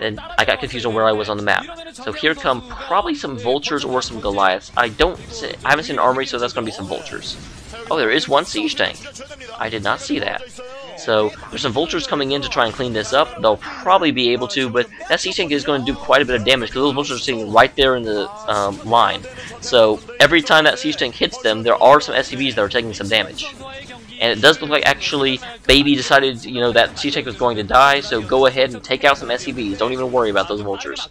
And I got confused on where I was on the map. So here come probably some vultures or some Goliaths. I haven't seen an armory, so that's going to be some vultures. Oh, there is one siege tank. I did not see that. So there's some vultures coming in to try and clean this up. They'll probably be able to, but that siege tank is going to do quite a bit of damage because those vultures are sitting right there in the line. So every time that siege tank hits them, there are some SCVs that are taking some damage. And it does look like actually Baby decided, you know, that siege tank was going to die, so go ahead and take out some SCVs. Don't even worry about those vultures.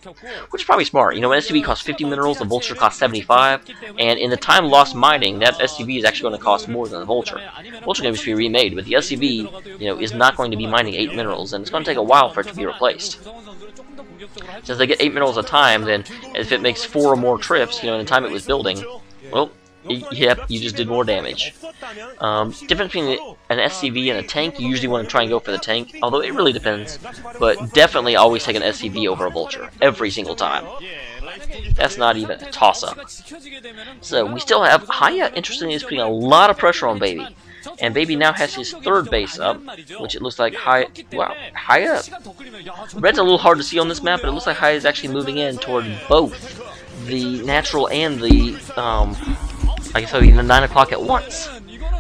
Which is probably smart. You know, an SCV costs 50 minerals, the vulture costs 75, and in the time lost mining, that SCV is actually going to cost more than the vulture. The vulture can just be remade, but the SCV, you know, is not going to be mining 8 minerals, and it's going to take a while for it to be replaced. Since they get 8 minerals a time, then if it makes 4 or more trips, you know, in the time it was building, well, yep, you just did more damage. Difference between an SCV and a tank, you usually want to try and go for the tank, although it really depends. But definitely always take an SCV over a vulture, every single time. That's not even a toss-up. So we still have Hoya, interestingly, is putting a lot of pressure on Baby. And Baby now has his 3rd base up, which it looks like Hoya... Wow, Hoya... Red's a little hard to see on this map, but it looks like Hoya is actually moving in toward both the natural and the... I guess even 9 o'clock at once.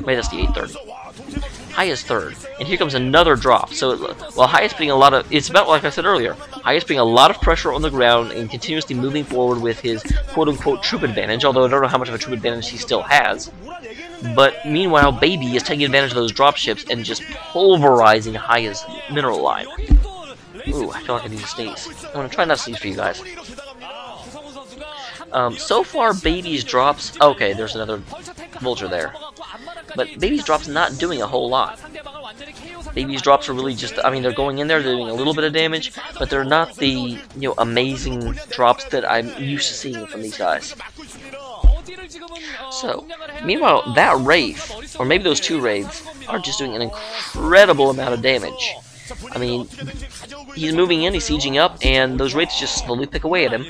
Wait, that's the 8:30. Hoya's 3rd, and here comes another drop. So, while Hoya's putting a lot of, it's about like I said earlier. Hoya's putting a lot of pressure on the ground and continuously moving forward with his quote-unquote troop advantage. Although I don't know how much of a troop advantage he still has. But meanwhile, Baby is taking advantage of those dropships and just pulverizing Hoya's mineral line. Ooh, I feel like I need to sneeze. I'm gonna try not to sneeze for you guys. So far, Baby's drops... Okay, there's another vulture there. But Baby's drops not doing a whole lot. Baby's drops are really just... I mean, they're going in there, they're doing a little bit of damage, but they're not the, you know, amazing drops that I'm used to seeing from these guys. So, meanwhile, that Wraith, or maybe those 2 Wraiths, are just doing an incredible amount of damage. I mean, he's moving in, he's sieging up, and those Wraiths just slowly pick away at him.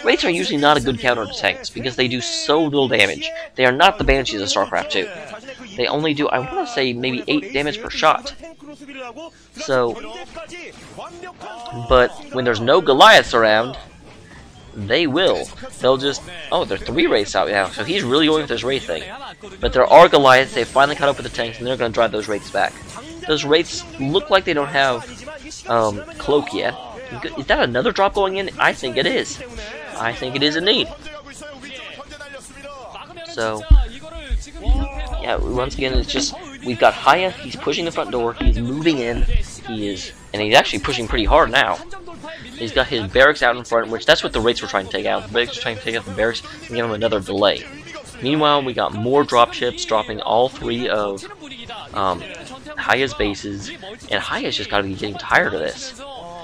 Wraiths are usually not a good counter to tanks, because they do so little damage. They are not the Banshees of StarCraft 2. They only do, I want to say, maybe 8 damage per shot. So, but when there's no Goliaths around, they will. They'll just, oh, there are 3 Wraiths out now, so he's really going with this Wraith thing. But there are Goliaths, they've finally caught up with the tanks, and they're going to drive those Wraiths back. Those Wraiths look like they don't have Cloak yet. Is that another drop going in? I think it is. I think it is indeed. So, yeah, once again, it's just, we've got Hoya, he's pushing the front door, he's moving in, and he's actually pushing pretty hard now. He's got his barracks out in front, which that's what the Wraiths were trying to take out. The Wraiths were trying to take out the barracks and give him another delay. Meanwhile, we got more dropships dropping all 3 of Hoya's bases, and Hoya's just got to be getting tired of this.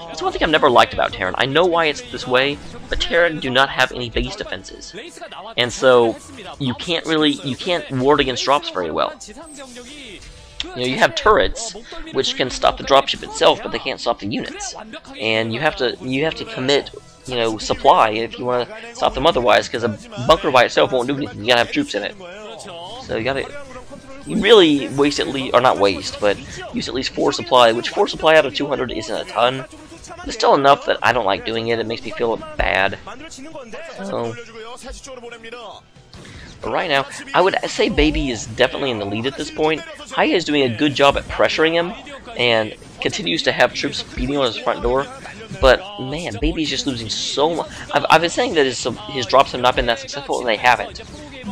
That's one thing I've never liked about Terran. I know why it's this way, but Terran do not have any base defenses. And so, you can't ward against drops very well. You know, you have turrets, which can stop the dropship itself, but they can't stop the units. And you have to commit, you know, supply if you want to stop them otherwise, because a bunker by itself won't do anything. You gotta have troops in it. So you really waste at least, or not waste, but use at least 4 supply, which 4 supply out of 200 isn't a ton. It's still enough that I don't like doing it. It makes me feel bad. So, but right now, I would say Baby is definitely in the lead at this point. Hoya is doing a good job at pressuring him, and continues to have troops beating on his front door. But man, Baby's just losing so much. I've been saying that his drops have not been that successful, and they haven't.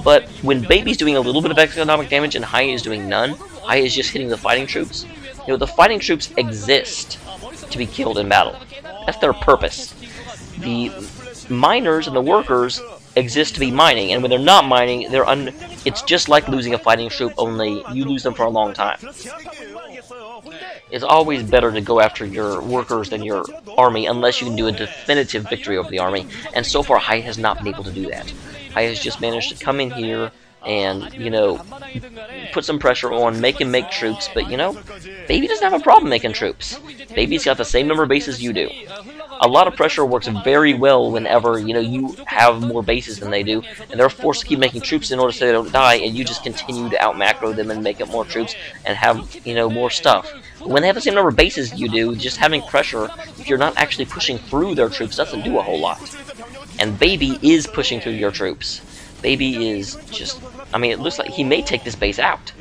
But when Baby's doing a little bit of economic damage and Hoya is doing none, Hoya is just hitting the fighting troops. You know, the fighting troops exist to be killed in battle. That's their purpose. The miners and the workers exist to be mining, and when they're not mining, it's just like losing a fighting troop, only you lose them for a long time. It's always better to go after your workers than your army, unless you can do a definitive victory over the army, and so far Hoya has not been able to do that. Hoya has just managed to come in here, and, you know, put some pressure on, make him make troops, but, you know, Baby doesn't have a problem making troops. Baby's got the same number of bases you do. A lot of pressure works very well whenever, you know, you have more bases than they do, and they're forced to keep making troops in order so they don't die, and you just continue to out-macro them and make up more troops and have, you know, more stuff. When they have the same number of bases you do, just having pressure, if you're not actually pushing through their troops, doesn't do a whole lot. And Baby is pushing through your troops. Baby is just... I mean, it looks like he may take this base out.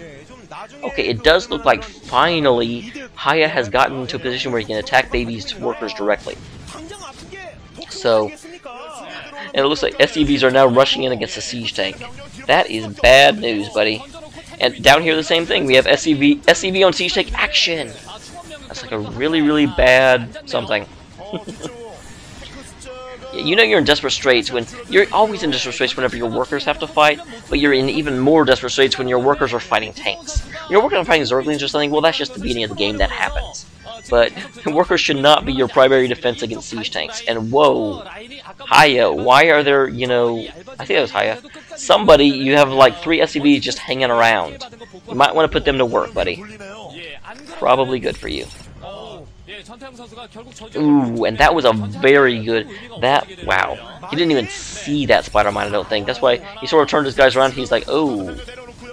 Okay, it does look like finally Hoya has gotten to a position where he can attack Baby's workers directly. So, and it looks like SCVs are now rushing in against the siege tank. That is bad news, buddy. And down here, the same thing. We have SCV on siege tank action. That's like a really, really bad something. You know you're in desperate straits when you're always in desperate straits whenever your workers have to fight, but you're in even more desperate straits when your workers are fighting tanks. When you're working on fighting Zerglings or something, well, that's just the beginning of the game, that happens. But workers should not be your primary defense against siege tanks. And whoa, Hoya, why are there, you know, I think that was Hoya. Somebody, you have like 3 SCVs just hanging around. You might want to put them to work, buddy. Probably good for you. Ooh, and that was a very good... Wow. He didn't even see that spider mine, I don't think. That's why he sort of turned his guys around. He's like, oh,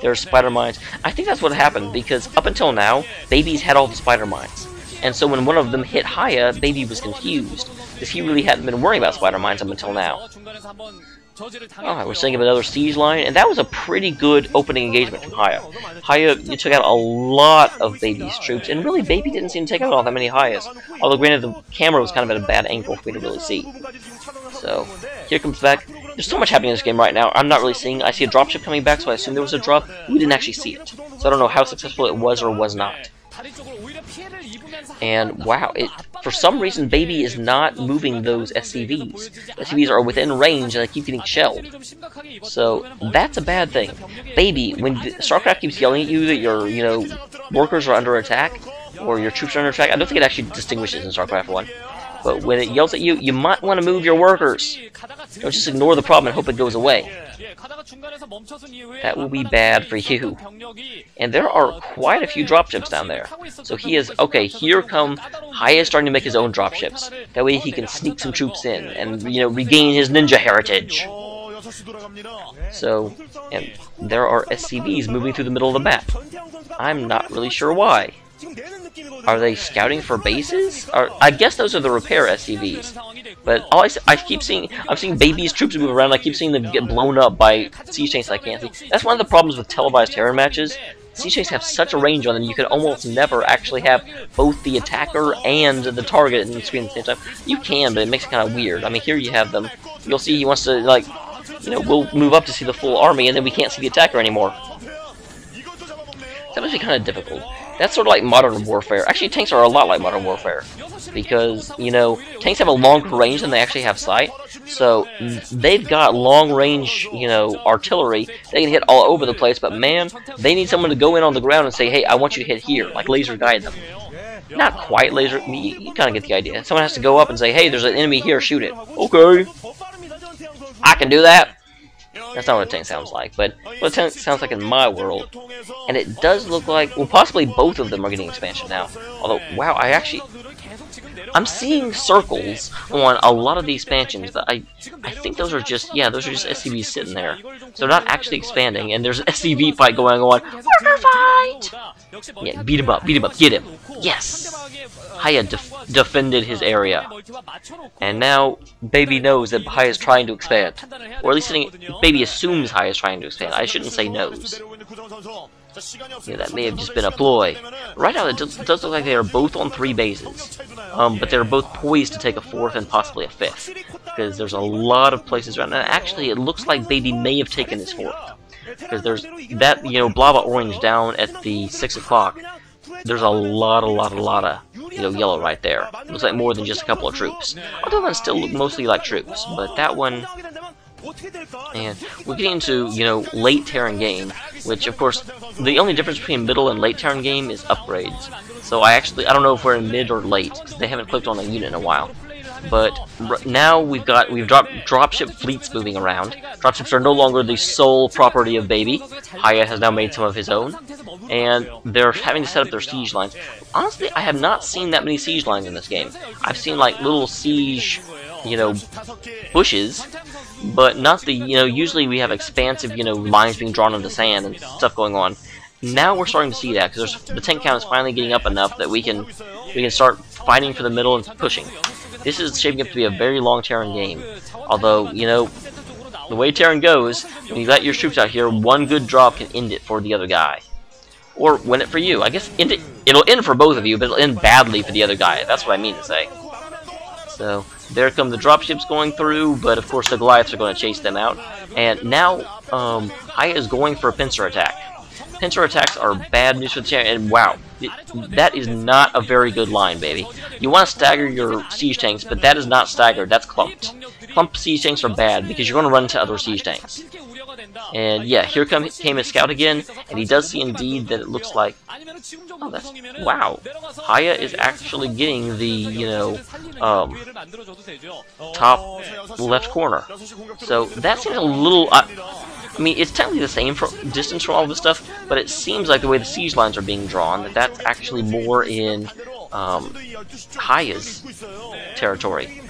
there's spider mines. I think that's what happened, because up until now, Baby's had all the spider mines. And so when one of them hit Hoya, Baby was confused, because he really hadn't been worrying about spider mines up until now. Alright, we're setting up another siege line, and that was a pretty good opening engagement from Hoya. Hoya, you took out a lot of Baby's troops, and really Baby didn't seem to take out all that many Hoyas. Although granted, the camera was kind of at a bad angle for me to really see. So, here comes back. There's so much happening in this game right now, I'm not really seeing. I see a dropship coming back, so I assume there was a drop. We didn't actually see it. So I don't know how successful it was or was not. And wow, for some reason Baby is not moving those SCVs. SCVs are within range and they keep getting shelled. So that's a bad thing. Baby, when StarCraft keeps yelling at you that your, you know, workers are under attack, or your troops are under attack, I don't think it actually distinguishes in StarCraft 1. But when it yells at you, you might want to move your workers. Don't just ignore the problem and hope it goes away. That will be bad for you. And there are quite a few dropships down there. So he is... Okay, here come... Hoya is starting to make his own dropships. That way he can sneak some troops in and, you know, regain his ninja heritage. So, and there are SCVs moving through the middle of the map. I'm not really sure why. Are they scouting for bases? I guess those are the repair SCVs. But all I'm seeing Baby's troops move around. I keep seeing them get blown up by siege tanks I can't see. That's one of the problems with televised terror matches. Siege tanks have such a range on them, you can almost never actually have both the attacker and the target in the screen at the same time. You can, but it makes it kind of weird. I mean, here you have them. You'll see he wants to, like, you know, we'll move up to see the full army, and then we can't see the attacker anymore. That must be kind of difficult. That's sort of like Modern Warfare. Actually, tanks are a lot like Modern Warfare. Because, you know, tanks have a longer range than they actually have sight. So, they've got long-range, you know, artillery. They can hit all over the place, but man, they need someone to go in on the ground and say, hey, I want you to hit here. Like, laser guide them. Not quite laser... You kind of get the idea. Someone has to go up and say, hey, there's an enemy here, shoot it. Okay. I can do that. That's not what a tank sounds like, but what a tank sounds like in my world. And it does look like, well, possibly both of them are getting expansion now. Although, wow, I'm seeing circles on a lot of the expansions, but I think those are just, yeah, those are just SCVs sitting there. So they're not actually expanding, and there's an SCV fight going on. Worker fight! Yeah, beat him up, get him. Yes! Hoya defended his area. And now, Baby knows that Hoya is trying to expand. Or at least Baby assumes Hoya is trying to expand. I shouldn't say knows. Yeah, that may have just been a ploy. Right now, it does look like they are both on 3 bases. But they're both poised to take a 4th and possibly a 5th. Because there's a lot of places around. And actually, it looks like Baby may have taken his 4th. Because there's that, you know, Blava Orange down at the 6 o'clock. There's a lot of, you know, yellow right there. Looks like more than just a couple of troops. Other ones still look mostly like troops, but that one... And we're getting into, you know, late Terran game, which, of course, the only difference between middle and late Terran game is upgrades. So I don't know if we're in mid or late, because they haven't clicked on a unit in a while. But now we've dropped dropship fleets moving around. Dropships are no longer the sole property of Baby. Hoya has now made some of his own, and they're having to set up their siege lines. Honestly, I have not seen that many siege lines in this game. I've seen like little siege, bushes, but not the, usually we have expansive, lines being drawn into sand and stuff going on. Now we're starting to see that, because the tank count is finally getting up enough that we can start fighting for the middle and pushing. This is shaping up to be a very long Terran game. Although, the way Terran goes, when you let your troops out here, one good drop can end it for the other guy. Or win it for you. I guess it'll end for both of you, but it'll end badly for the other guy. That's what I mean to say. So, there come the dropships going through, but of course the Goliaths are going to chase them out. And now, Hoya is going for a pincer attack. Pincer attacks are bad news for the Terran, and wow, that is not a very good line, baby. You want to stagger your siege tanks, but that is not staggered, that's clumped. Clumped siege tanks are bad, because you're going to run into other siege tanks. And yeah, here came his scout again, and he does see indeed that it looks like... Oh, that's... Wow. Hoya is actually getting the, top left corner. So that seems a little... I mean, it's technically the same distance from all this stuff, but it seems like the way the siege lines are being drawn, that's actually more in Hoya's territory.